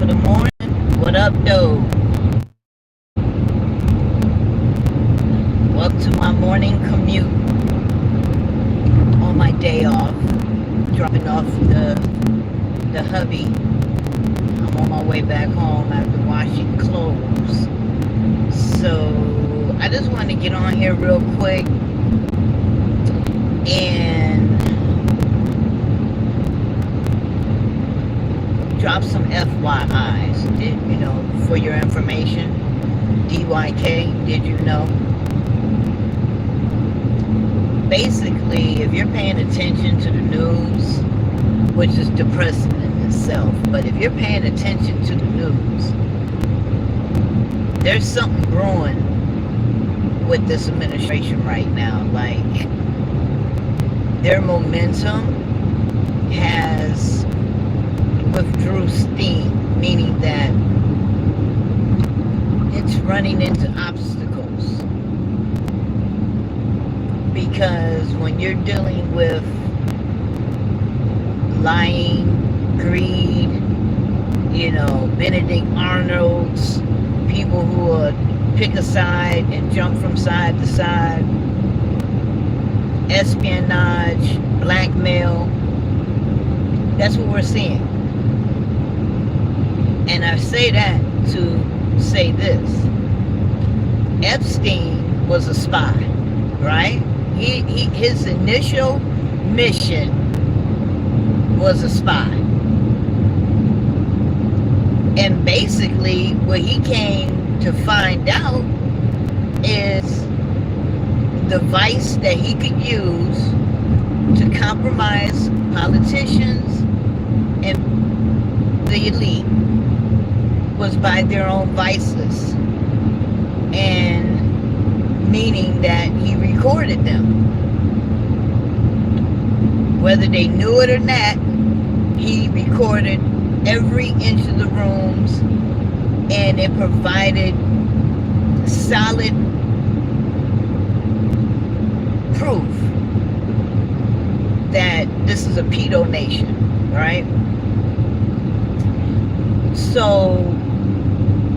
of the morning. What up, though? Up to my morning commute on my day off, dropping off the hubby. I'm on my way back home after washing clothes. So I just wanted to get on here real quick and drop some FYIs, for your information. DYK, did you know? Basically, if you're paying attention to the news, which is depressing in itself, but if you're paying attention to the news, there's something growing with this administration right now. Like, their momentum has withdrew steam, meaning that it's running into obstacles. Because when you're dealing with lying, greed, Benedict Arnold's, people who pick a side and jump from side to side, espionage, blackmail, that's what we're seeing. And I say that to say this. Epstein was a spy, right? His initial mission was a spy. And basically what he came to find out is the vice that he could use to compromise politicians and the elite was by their own vices, and meaning that he recorded them. Whether they knew it or not, he recorded every inch of the rooms, and it provided solid proof that this is a pedo nation, right? So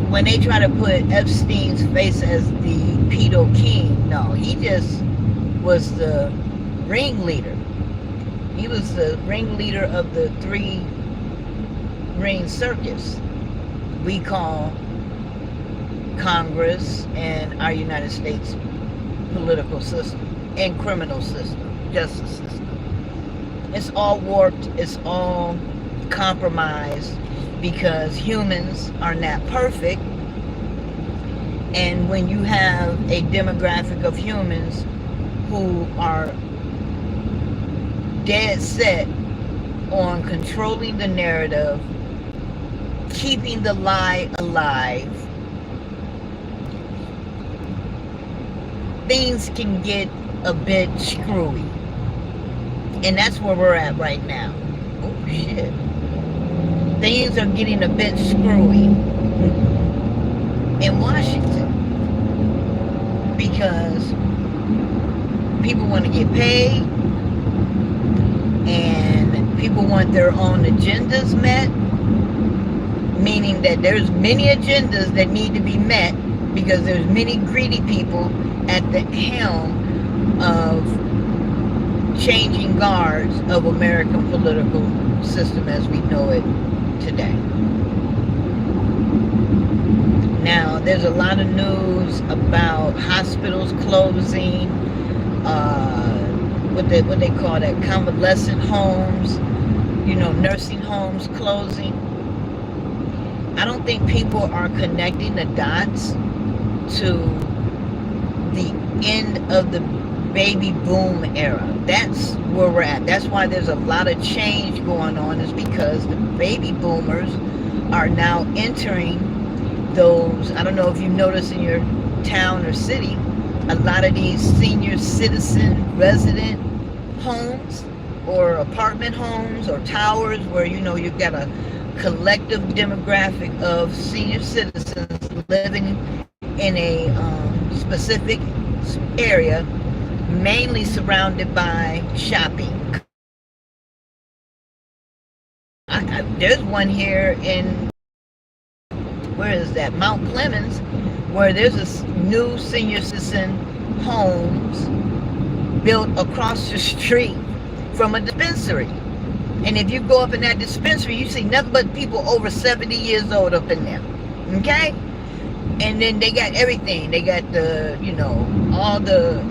when they try to put Epstein's face as the pedo king, no, he just was the ringleader. He was the ringleader of the three-ring circus we call Congress and our United States political system and criminal system, justice system. It's all warped, it's all compromised, because humans are not perfect. And when you have a demographic of humans who are dead set on controlling the narrative, keeping the lie alive, things can get a bit screwy. And that's where we're at right now. Oh shit. Things are getting a bit screwy in Washington because people want to get paid and people want their own agendas met, meaning that there's many agendas that need to be met because there's many greedy people at the helm of changing guards of American political system as we know it today. Now, there's a lot of news about hospitals closing, what they call that, convalescent homes, nursing homes closing. I don't think people are connecting the dots to the end of the baby boom era. That's where we're at. That's why there's a lot of change going on, is because the baby boomers are now entering those, I don't know if you notice in your town or city, a lot of these senior citizen resident homes or apartment homes or towers where you've got a collective demographic of senior citizens living in a specific area, mainly surrounded by shopping. There's one here in where is that? Mount Clemens, where there's a new senior citizen homes built across the street from a dispensary. And if you go up in that dispensary, you see nothing but people over 70 years old up in there. Okay? And then they got everything. They got the, all the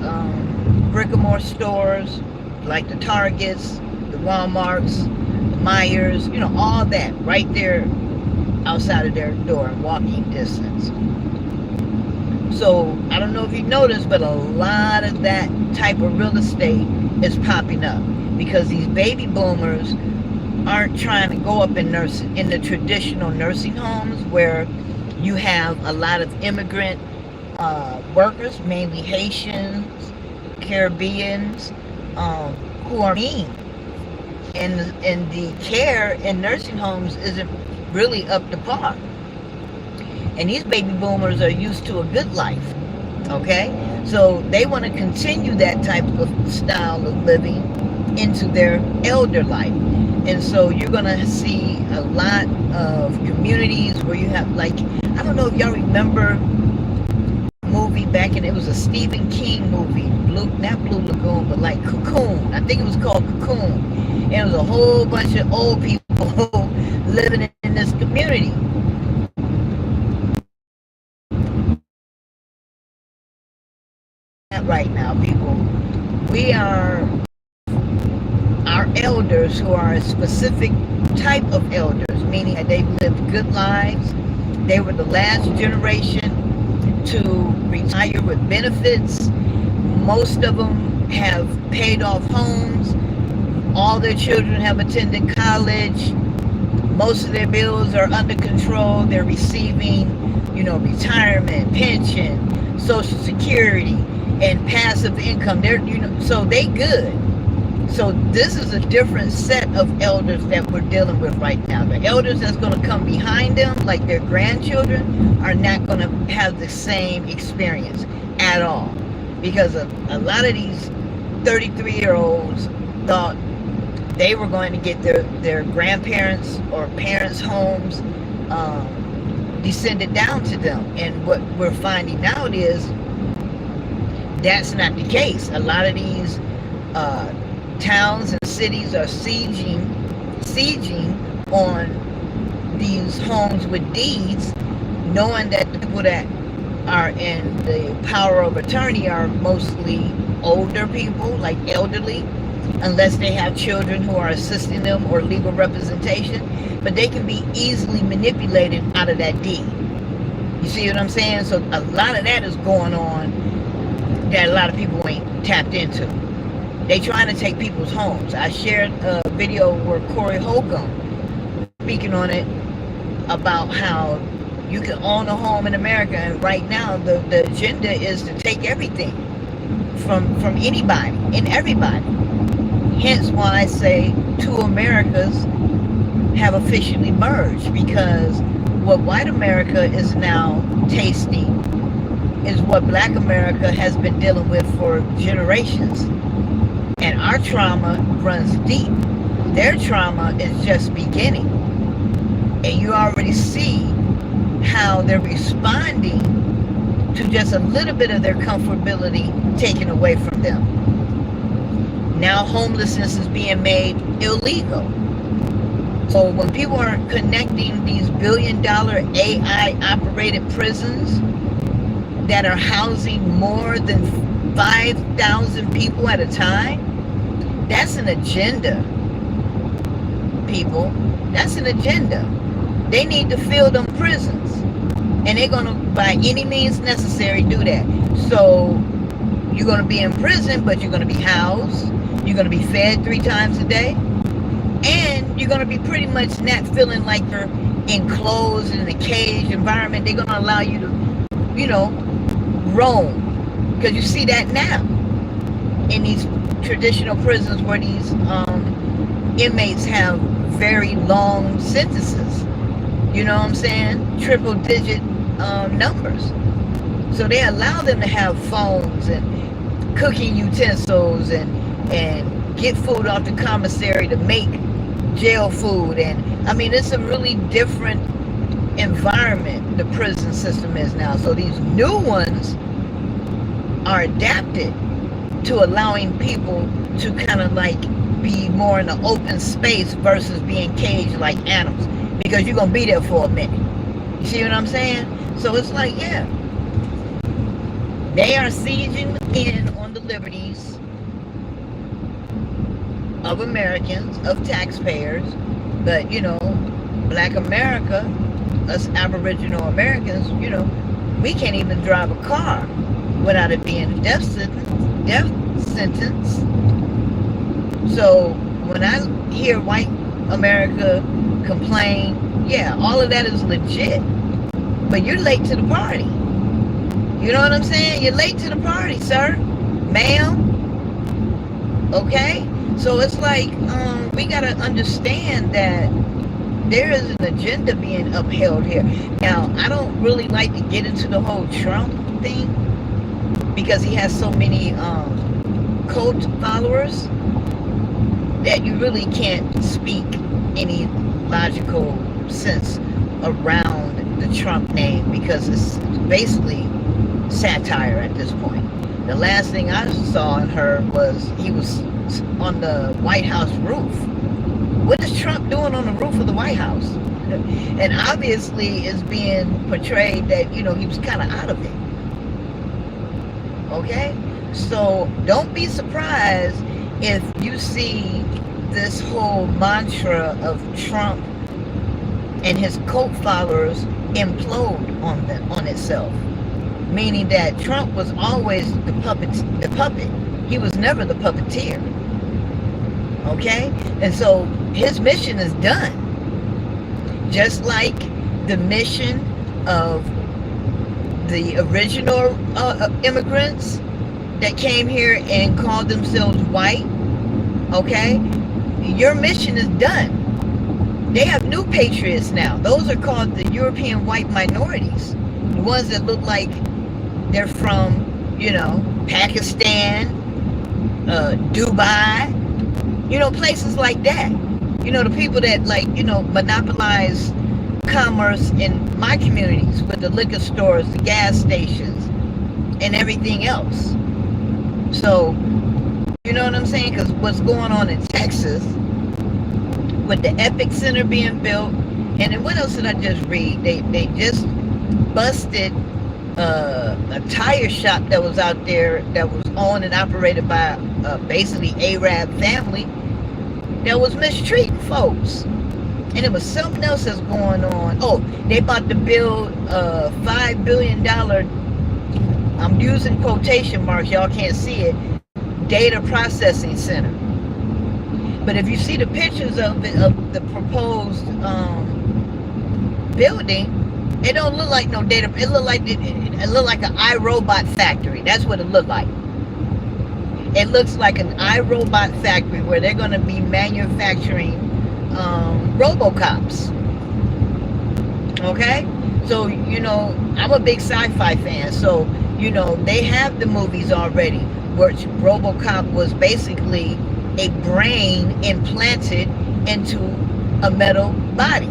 brick and mortar stores, like the Targets, the Walmarts, the Myers, all that right there outside of their door in walking distance. So I don't know if you noticed, but a lot of that type of real estate is popping up because these baby boomers aren't trying to go up in the traditional nursing homes where you have a lot of immigrant workers, mainly Haitians, Caribbeans, who are mean. And the care in nursing homes isn't really up to par. And these baby boomers are used to a good life, okay? So they want to continue that type of style of living into their elder life. And so you're going to see a lot of communities where you have, like, I don't know if y'all remember a movie back in, it was a Stephen King movie, not Blue Lagoon, but like Cocoon. I think it was called Cocoon. And it was a whole bunch of old people living in this community. Right now, people, we are our elders who are a specific type of elders, meaning that they've lived good lives. They were the last generation to retire with benefits. Most of them have paid off homes. All their children have attended college. Most of their bills are under control. They're receiving, retirement, pension, Social Security, and passive income. So they good. So this is a different set of elders that we're dealing with right now. The elders that's going to come behind them, like their grandchildren, are not going to have the same experience at all. Because a lot of these 33-year-olds thought they were going to get their grandparents or parents' homes descended down to them. And what we're finding out is that's not the case. A lot of these towns and cities are sieging on these homes with deeds, knowing that the people that are in the power of attorney are mostly older people, like elderly, unless they have children who are assisting them or legal representation. But they can be easily manipulated out of that deed. You see what I'm saying? So a lot of that is going on that a lot of people ain't tapped into. They trying to take people's homes. I shared a video where Corey Holcomb speaking on it about how you can own a home in America, and right now the agenda is to take everything from anybody and everybody. Hence why I say two Americas have officially merged, because what white America is now tasting is what black America has been dealing with for generations. And our trauma runs deep. Their trauma is just beginning. And you already see how they're responding to just a little bit of their comfortability taken away from them. Now homelessness is being made illegal. So when people are connecting these billion-dollar AI-operated prisons that are housing more than 5,000 people at a time, that's an agenda, people. That's an agenda. They need to fill them prisons. And they're going to, by any means necessary, do that. So you're going to be in prison, but you're going to be housed. You're going to be fed 3 times a day. And you're going to be pretty much not feeling like you're enclosed in a caged environment. They're going to allow you to, roam. Because you see that now in these traditional prisons where these inmates have very long sentences. You know what I'm saying? Triple digit numbers. So they allow them to have phones and cooking utensils and get food off the commissary to make jail food. And I mean, it's a really different environment the prison system is now. So these new ones are adapted to allowing people to kind of like be more in the open space versus being caged like animals, because you're gonna be there for a minute. You see what I'm saying? So it's like, yeah, they are sieging in on the liberties of Americans, of taxpayers. But you know, Black America, us Aboriginal Americans, you know, we can't even drive a car without it being a death sentence. So when I hear white America complain, yeah, all of that is legit. But you're late to the party. You know what I'm saying? You're late to the party, sir, ma'am. Okay? So it's like, we gotta understand that there is an agenda being upheld here. Now, I don't really like to get into the whole Trump thing because he has so many cult followers that you really can't speak any logical sense around the Trump name, because it's basically satire at this point. The last thing I saw and heard was he was on the White House roof. What is Trump doing on the roof of the White House? And obviously it's being portrayed that, you know, he was kind of out of it. Okay? So don't be surprised if you see this whole mantra of Trump and his cult followers implode on itself. Meaning that Trump was always the puppet. He was never the puppeteer. Okay? And so his mission is done. Just like the mission of the original immigrants that came here and called themselves white. Okay? Your mission is done. They have new patriots now. Those are called the European white minorities. The ones that look like they're from, you know, Pakistan, Dubai, you know, places like that. You know, the people that, like, you know, monopolize commerce in my communities with the liquor stores, the gas stations, and everything else. So, you know what I'm saying? Because what's going on in Texas with the Epic Center being built, and then what else did I just read? They just busted a tire shop that was out there that was owned and operated by basically Arab family that was mistreating folks. And it was something else that's going on. Oh, they about to build a $5 billion, I'm using quotation marks, y'all can't see it, data processing center. But if you see the pictures of it, of the proposed building, it don't look like no data. It look like an iRobot factory. That's what it looked like. It looks like an iRobot factory where they're going to be manufacturing RoboCops. Okay? So, you know, I'm a big sci-fi fan. So, you know, they have the movies already, which RoboCop was basically a brain implanted into a metal body.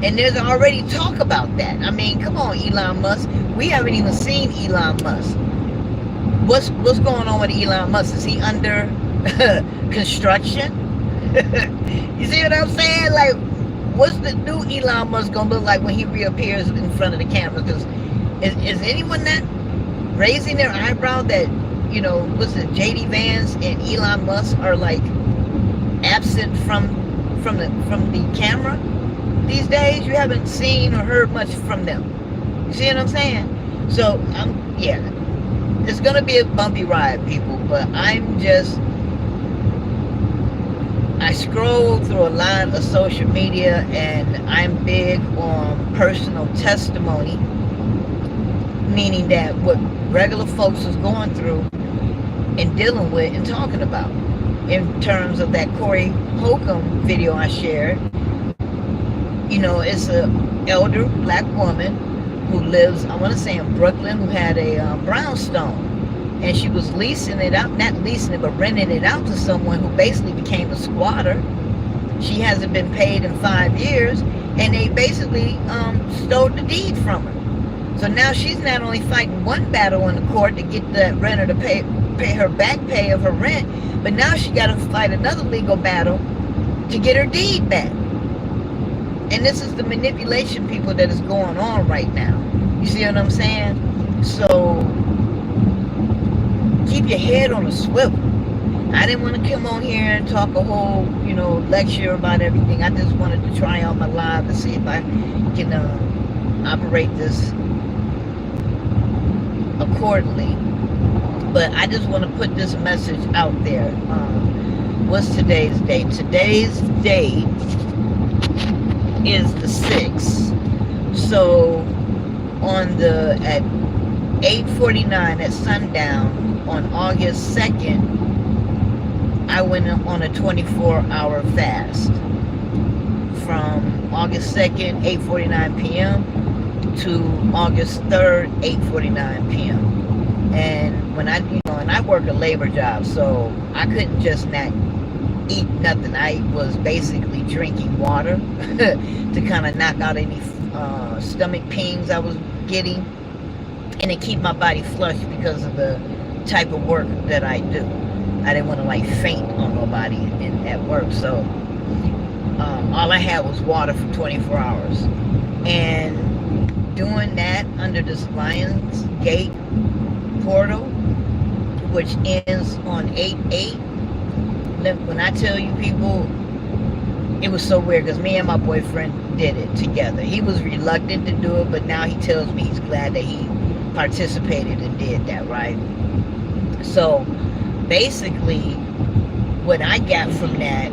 And there's already talk about that. I mean, come on, Elon Musk. We haven't even seen Elon Musk. What's going on with Elon Musk? Is he under construction? You see what I'm saying? Like, what's the new Elon Musk gonna look like when he reappears in front of the camera? Because is anyone that raising their eyebrow that, you know, what's it, JD Vance and Elon Musk are like absent from the camera these days? You haven't seen or heard much from them. You see what I'm saying? So yeah, it's gonna be a bumpy ride, people. But I scroll through a lot of social media, and I'm big on personal testimony, meaning that what regular folks is going through and dealing with and talking about. In terms of that Corey Holcomb video I shared, you know, it's an elder black woman who lives, I want to say in Brooklyn, who had a brownstone, and she was leasing it out, not leasing it, but renting it out to someone who basically became a squatter. She hasn't been paid in 5 years, And they basically stole the deed from her. So now she's not only fighting one battle in the court to get the renter to pay her back pay of her rent, but now she got to fight another legal battle to get her deed back. And this is the manipulation, people, that is going on right now. You see what I'm saying? So keep your head on a swivel. I didn't want to come on here and talk a whole, lecture about everything. I just wanted to try out my live to see if I can operate this accordingly. But I just want to put this message out there. What's today's date? Today's date is the 6th. So at 8:49 at sundown on August 2nd, I went on a 24-hour fast from August 2nd, 8:49 p.m. to August 3rd, 8:49 p.m. And when I work a labor job, so I couldn't just not eat nothing. I was basically drinking water to kind of knock out any stomach pains I was getting, and to keep my body flush because of the type of work that I do. I didn't want to faint on nobody at work, so all I had was water for 24 hours. And doing that under this Lions Gate portal, which ends on 8/8, when I tell you, people, it was so weird because me and my boyfriend did it together. He was reluctant to do it, but now he tells me he's glad that he participated and did that, right? So basically, what I got from that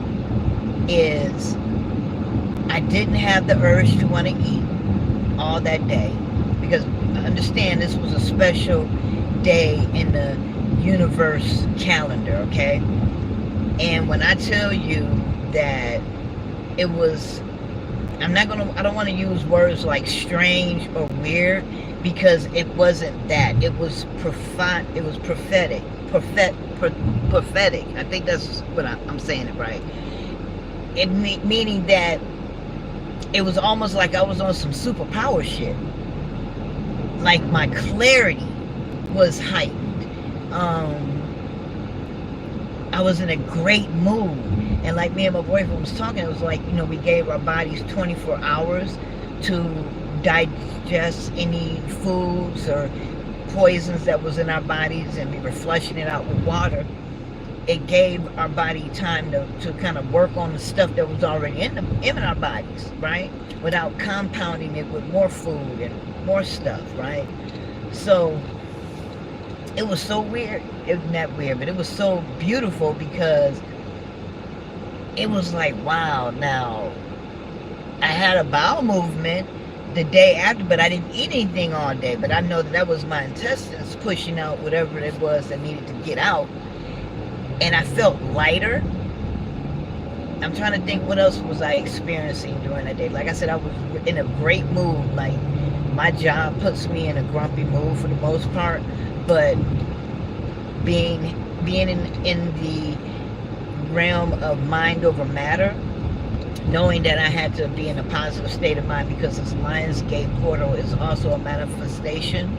is I didn't have the urge to want to eat all that day, because understand this was a special day in the universe calendar, okay? And when I tell you that it was, I don't want to use words like strange or weird, because it wasn't that. It was prophetic. Prophetic. I think that's what I'm saying it right. Meaning that it was almost like I was on some superpower shit. Like my clarity was heightened. I was in a great mood. And like me and my boyfriend was talking, it was like, we gave our bodies 24 hours to digest any foods or poisons that was in our bodies, and we were flushing it out with water. It gave our body time to kind of work on the stuff that was already in our bodies, right? Without compounding it with more food and more stuff, right? So it was so weird. It was not weird, but it was so beautiful, because it was like, wow, now I had a bowel movement the day after, but I didn't eat anything all day. But I know that was my intestines pushing out whatever it was that needed to get out. And I felt lighter. I'm trying to think what else was I experiencing during that day. Like I said, I was in a great mood. Like, my job puts me in a grumpy mood for the most part, but being in the realm of mind over matter, knowing that I had to be in a positive state of mind, because this Lionsgate portal is also a manifestation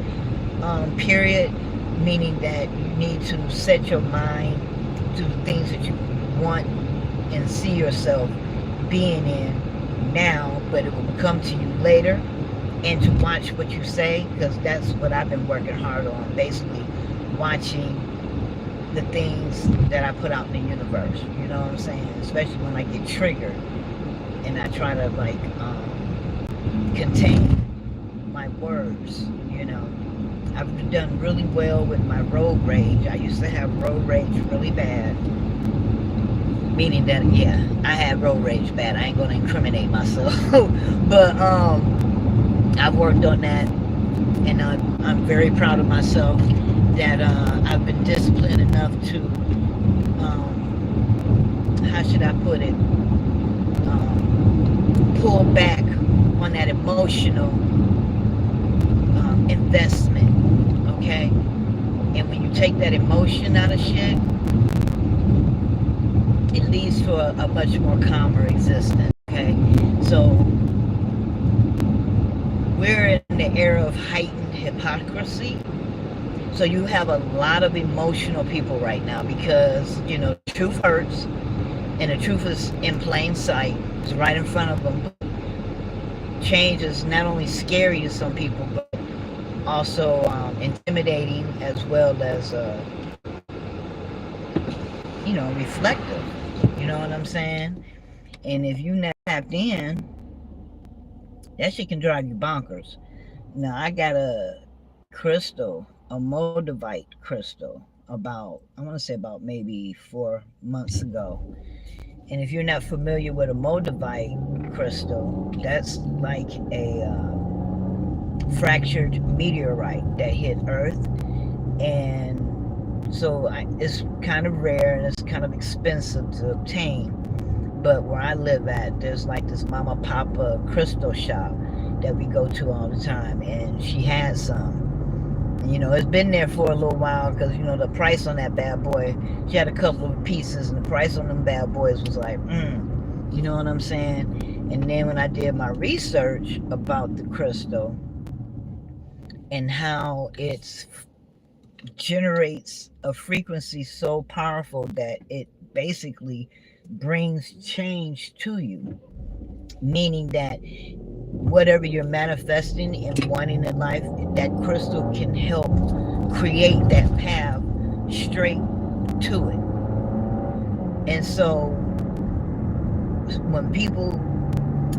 period, meaning that you need to set your mind to the things that you want and see yourself being in now, but it will come to you later. And to watch what you say, because that's what I've been working hard on, basically watching the things that I put out in the universe, you know what I'm saying? Especially when I get triggered and I try to contain my words, I've done really well with my road rage. I used to have road rage really bad, meaning that, yeah, I had road rage bad. I ain't gonna incriminate myself, but I've worked on that, and I'm very proud of myself that I've been disciplined enough to, how should I put it, pull back on that emotional investment, okay? And when you take that emotion out of shit, it leads to a much more calmer existence, okay? So we're in the era of heightened hypocrisy. So you have a lot of emotional people right now because, the truth hurts and the truth is in plain sight. It's right in front of them. Change is not only scary to some people, but also intimidating as well as, reflective. You know what I'm saying? And if you not tapped in, that shit can drive you bonkers. Now, I got a crystal, a moldavite crystal, I want to say about maybe 4 months ago. And if you're not familiar with a moldavite crystal, that's like a fractured meteorite that hit Earth. And so it's kind of rare and it's kind of expensive to obtain. But where I live at, there's like this Mama Papa crystal shop that we go to all the time, and she had some. It's been there for a little while because the price on that bad boy. She had a couple of pieces, and the price on them bad boys was like, you know what I'm saying? And then when I did my research about the crystal and how it generates a frequency so powerful that it basically brings change to you, meaning that whatever you're manifesting and wanting in life, that crystal can help create that path straight to it. And so when people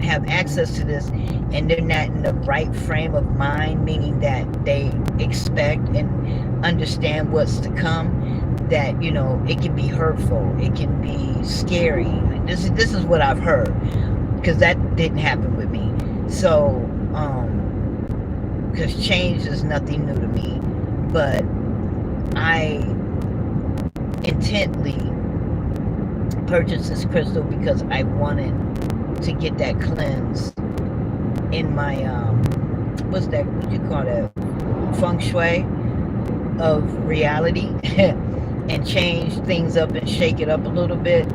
have access to this and they're not in the right frame of mind, meaning that they expect and understand what's to come, that it can be hurtful, it can be scary. This is what I've heard, because that didn't happen with me. So because change is nothing new to me, but I intently purchased this crystal because I wanted to get that cleanse in my what you call that, feng shui of reality and change things up and shake it up a little bit,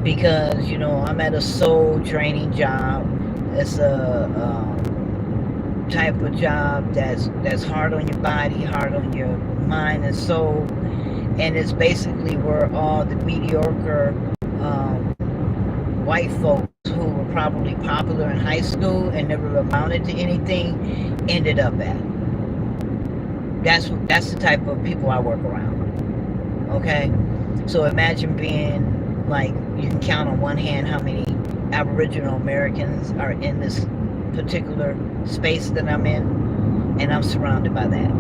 because I'm at a soul draining job. It's a type of job that's hard on your body, hard on your mind and soul, and it's basically where all the mediocre white folks who were probably popular in high school and never amounted to anything ended up at. That's the type of people I work around. Okay, so imagine being like, you can count on one hand how many Aboriginal Americans are in this particular space that I'm in, and I'm surrounded by that.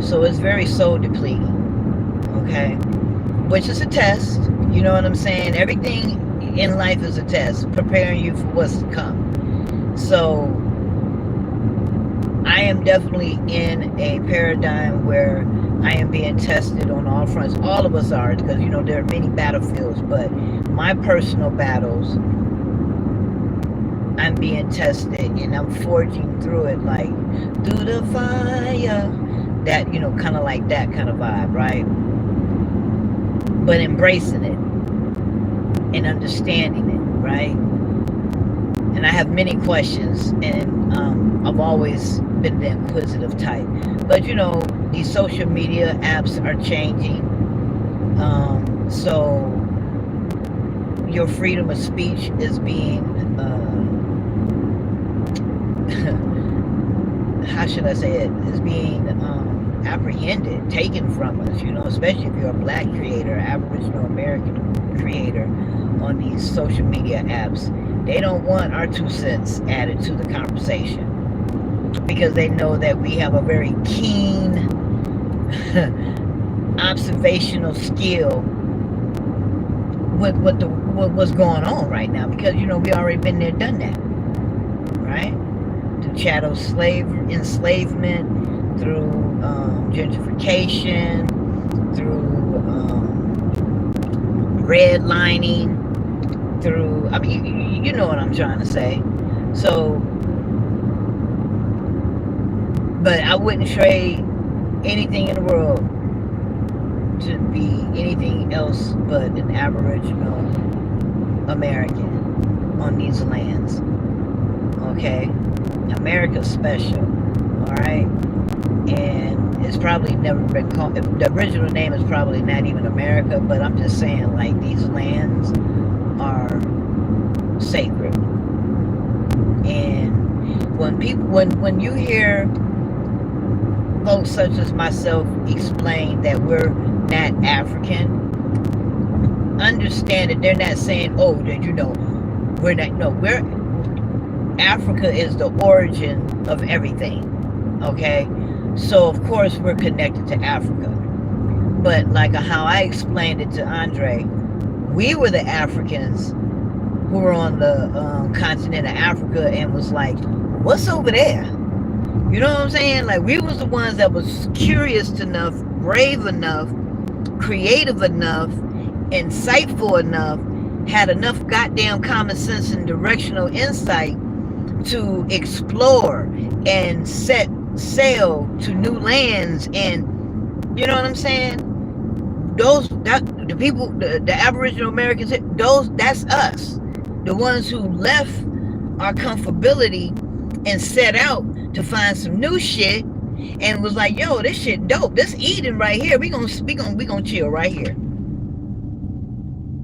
So it's very soul depleting. Okay, which is a test. You know what I'm saying? Everything in life is a test, preparing you for what's to come. So I am definitely in a paradigm where I am being tested on all fronts. All of us are, because there are many battlefields, but my personal battles, I'm being tested and I'm forging through it, like through the fire. That, kind of like that kind of vibe, right? But embracing it and understanding it, right? And I have many questions, and I've always been the inquisitive type. But these social media apps are changing. So your freedom of speech is being how should I say it? Is being apprehended, taken from us, especially if you're a black creator, Aboriginal American creator on these social media apps. They don't want our 2 cents added to the conversation, because they know that we have a very keen observational skill with what's going on right now, because we already been there, done that, right? Through chattel enslavement, through gentrification, through redlining, through, you know what I'm trying to say. So, but I wouldn't trade anything in the world to be anything else but an Aboriginal American on these lands. Okay? America's special, all right? And it's probably never been called, the original name is probably not even America, but I'm just saying, like, these lands are sacred. And when you hear folks such as myself explain that we're not African, understand that they're not saying, oh, that we're not. No, we're Africa is the origin of everything. Okay, so of course we're connected to Africa, but like how I explained it to Andre, we were the Africans who were on the continent of Africa and was like, what's over there? You know what I'm saying? Like, we was the ones that was curious enough, brave enough, creative enough, insightful enough, had enough goddamn common sense and directional insight to explore and set sail to new lands. And you know what I'm saying? The Aboriginal Americans, that's us. The ones who left our comfortability and set out to find some new shit and was like, yo, this shit dope. This Eden right here. We gonna chill right here.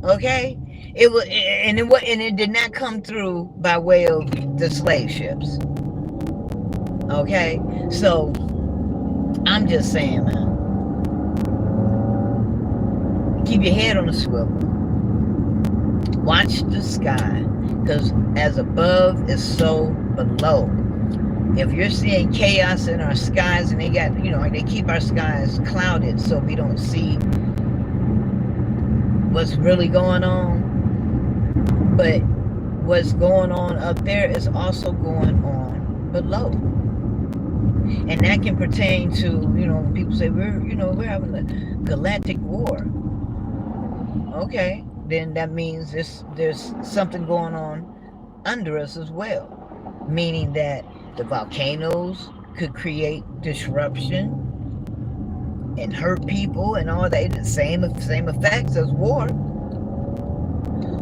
Okay? It did not come through by way of the slave ships. Okay? So I'm just saying, man. Keep your head on the swivel. Watch the sky, because as above is so below. If you're seeing chaos in our skies, and they keep our skies clouded so we don't see what's really going on. But what's going on up there is also going on below. And that can pertain to, when people say we're having a galactic war. Okay, then that means there's something going on under us as well. Meaning that the volcanoes could create disruption and hurt people and all that. The same effects as war.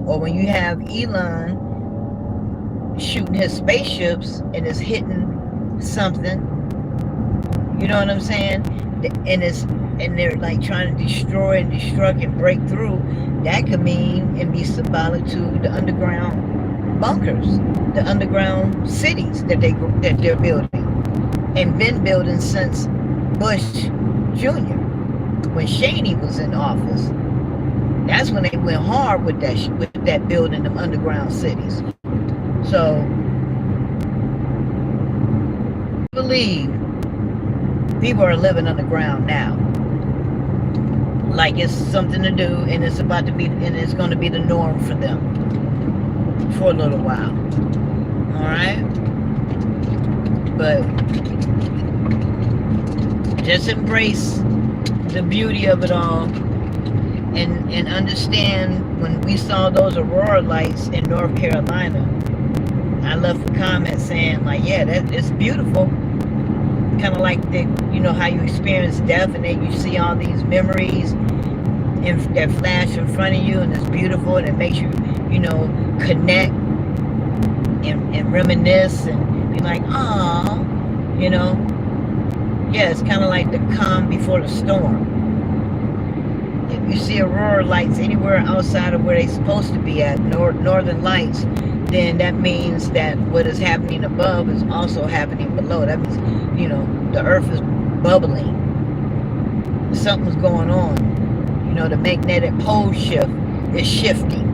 Or when you have Elon shooting his spaceships and it's hitting something, you know what I'm saying? And they're like trying to destroy and destruct and break through. That could mean and be symbolic to the underground bunkers, the underground cities that they're building and been building since Bush Jr. When Cheney was in office. That's when they went hard with that building them underground cities. So I believe people are living underground now, like it's something to do, and it's going to be the norm for them for a little while. All right, but just embrace the beauty of it all. And understand, when we saw those aurora lights in North Carolina, I left a comment saying, like, yeah, it's beautiful. Kind of like how you experience death and then you see all these memories that flash in front of you, and it's beautiful, and it makes you, connect and reminisce and be like, ah, yeah, it's kind of like the calm before the storm. If you see aurora lights anywhere outside of where they're supposed to be at, northern lights, then that means that what is happening above is also happening below. That means, the earth is bubbling. Something's going on. The magnetic pole shift is shifting.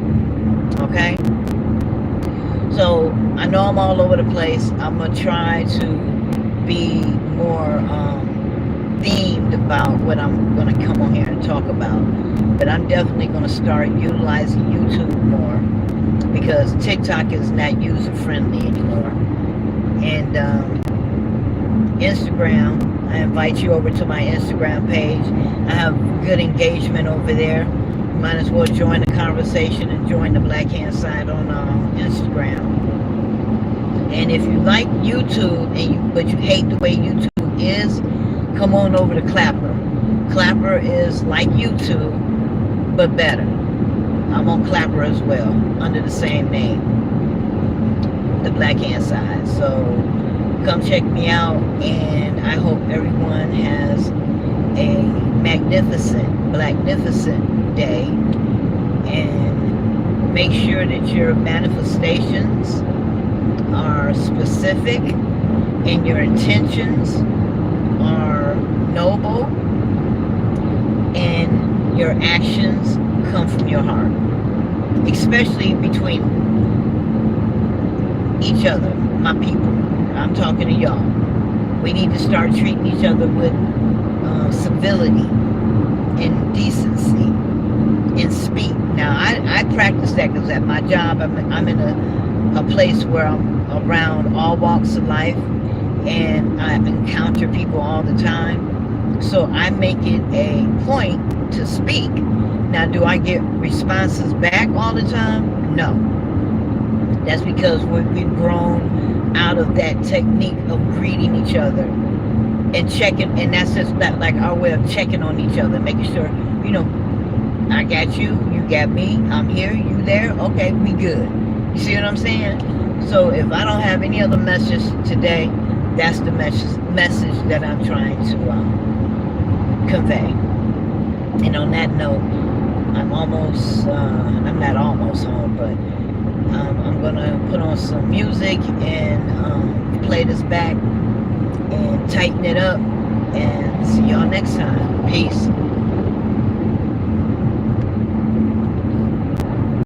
Okay? So, I know I'm all over the place. I'm going to try to be more themed about what I'm going to come on here and talk about. But I'm definitely going to start utilizing YouTube more, because TikTok is not user friendly anymore. And Instagram, I invite you over to my Instagram page. I have good engagement over there. You might as well join the conversation and join the Black Hand Side on Instagram. And if you like YouTube but you hate the way YouTube is, come on over to Clapper. Clapper is like YouTube, but better. I'm on Clapper as well, under the same name. the Black Hand Side. So come check me out, and I hope everyone has a magnificent day, and make sure that your manifestations are specific and your intentions are noble and your actions come from your heart, especially between each other, my people. I'm talking to y'all. We need to start treating each other with civility and decency and speak. Now, I practice that because at my job, I'm in a place where I'm around all walks of life, and I encounter people all the time. So I make it a point to speak. Now, do I get responses back all the time? No. That's because we've grown out of that technique of greeting each other and checking, and that's just that, like our way of checking on each other, making sure, I got you, you got me, I'm here, you there, okay, we good. You see what I'm saying? So if I don't have any other message today, that's the message that I'm trying to convey. And on that note, I'm almost, I'm not almost home, but I'm gonna put on some music and play this back and tighten it up, and see y'all next time. Peace.